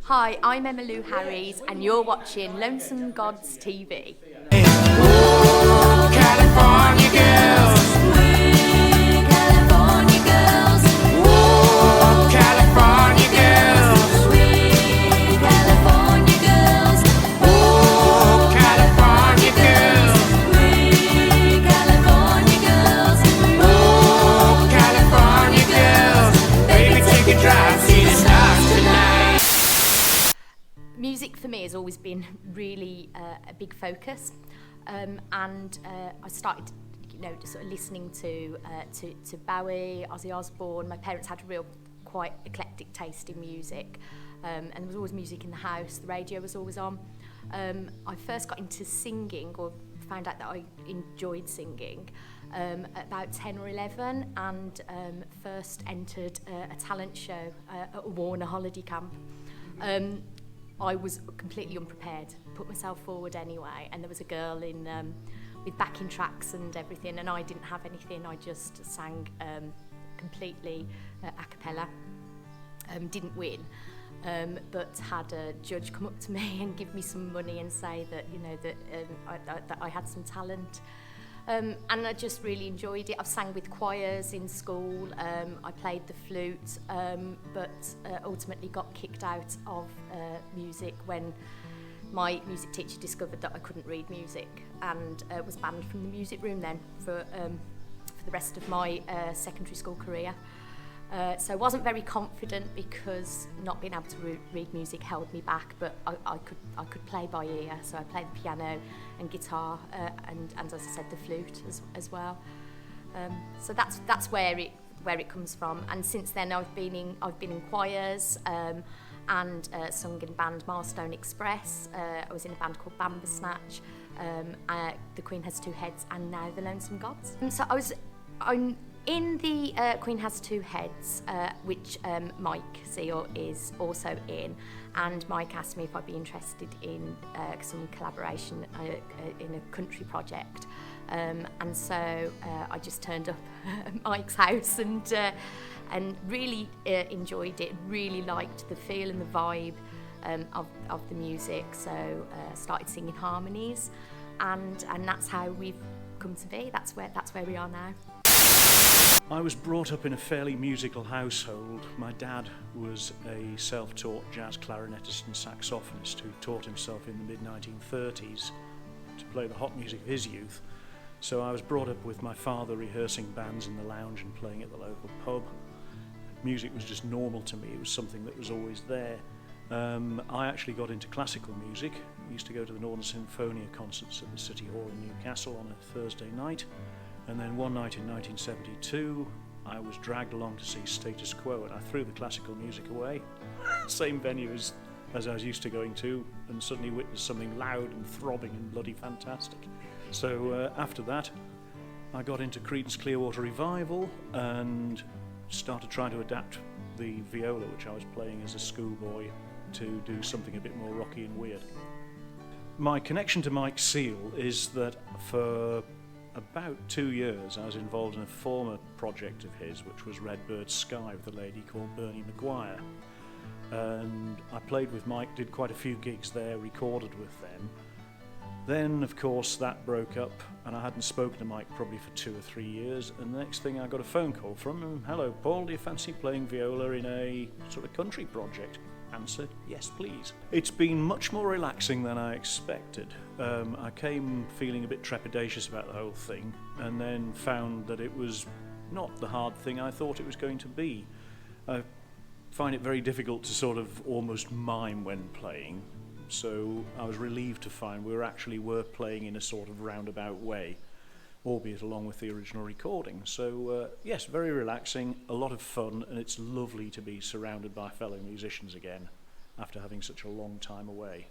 Hi, I'm Emma Lou Harries and you're watching Lonesome Gods TV. Ooh, California girls. We're California girls. Ooh, California girls. We're California girls. Ooh, California girls. We're California girls. Ooh, California girls. Baby, take a drive, see the stars tonight. Music for me has always been really a big focus, and I started, just sort of listening to Bowie, Ozzy Osbourne. My parents had a real quite eclectic taste in music, and there was always music in the house. The radio was always on. I first got into singing, or found out that I enjoyed singing, at about 10 or 11, and first entered a talent show at a Warner holiday camp. I was completely unprepared, put myself forward anyway, and there was a girl in with backing tracks and everything, and I didn't have anything. I just sang completely a cappella. Didn't win, but had a judge come up to me and give me some money and say that that I had some talent. And I just really enjoyed it. I've sang with choirs in school, I played the flute, but ultimately got kicked out of music when my music teacher discovered that I couldn't read music, and was banned from the music room then for the rest of my secondary school career. So I wasn't very confident because not being able to read music held me back, but I could play by ear, so I played the piano and guitar, and as I said, the flute as well. So that's where it comes from. And since then I've been in choirs, and sung in band Milestone Express. I was in a band called Bandersnatch, the Queen Has Two Heads, and now the Lonesome Gods. And so I'm in the Queen Has Two Heads, which Mike Seal is also in, and Mike asked me if I'd be interested in some collaboration in a country project, and so I just turned up at Mike's house and really enjoyed it, really liked the feel and the vibe of the music, so started singing harmonies, and that's how we've come to be. That's where we are now. I was brought up in a fairly musical household. My dad was a self-taught jazz clarinetist and saxophonist who taught himself in the mid-1930s to play the hot music of his youth. So I was brought up with my father rehearsing bands in the lounge and playing at the local pub. Music was just normal to me. It was something that was always there. I actually got into classical music. I used to go to the Northern Sinfonia concerts at the City Hall in Newcastle on a Thursday night. And then one night in 1972, I was dragged along to see Status Quo, and I threw the classical music away. Same venue as I was used to going to, and suddenly witnessed something loud and throbbing and bloody fantastic. So after that, I got into Creedence Clearwater Revival and started trying to adapt the viola, which I was playing as a schoolboy, to do something a bit more rocky and weird. My connection to Mike Seal is that for about 2 years I was involved in a former project of his, which was Redbird Sky, with a lady called Bernie Maguire, and I played with Mike, did quite a few gigs there, recorded with them. Then of course that broke up and I hadn't spoken to Mike probably for 2 or 3 years, and the next thing I got a phone call from him. "Hello Paul, do you fancy playing viola in a sort of country project?" Answered, "Yes please." It's been much more relaxing than I expected. I came feeling a bit trepidatious about the whole thing, and then found that it was not the hard thing I thought it was going to be. I find it very difficult to sort of almost mime when playing, so I was relieved to find we were playing in a sort of roundabout way, albeit along with the original recording. So yes, very relaxing, a lot of fun, and it's lovely to be surrounded by fellow musicians again after having such a long time away.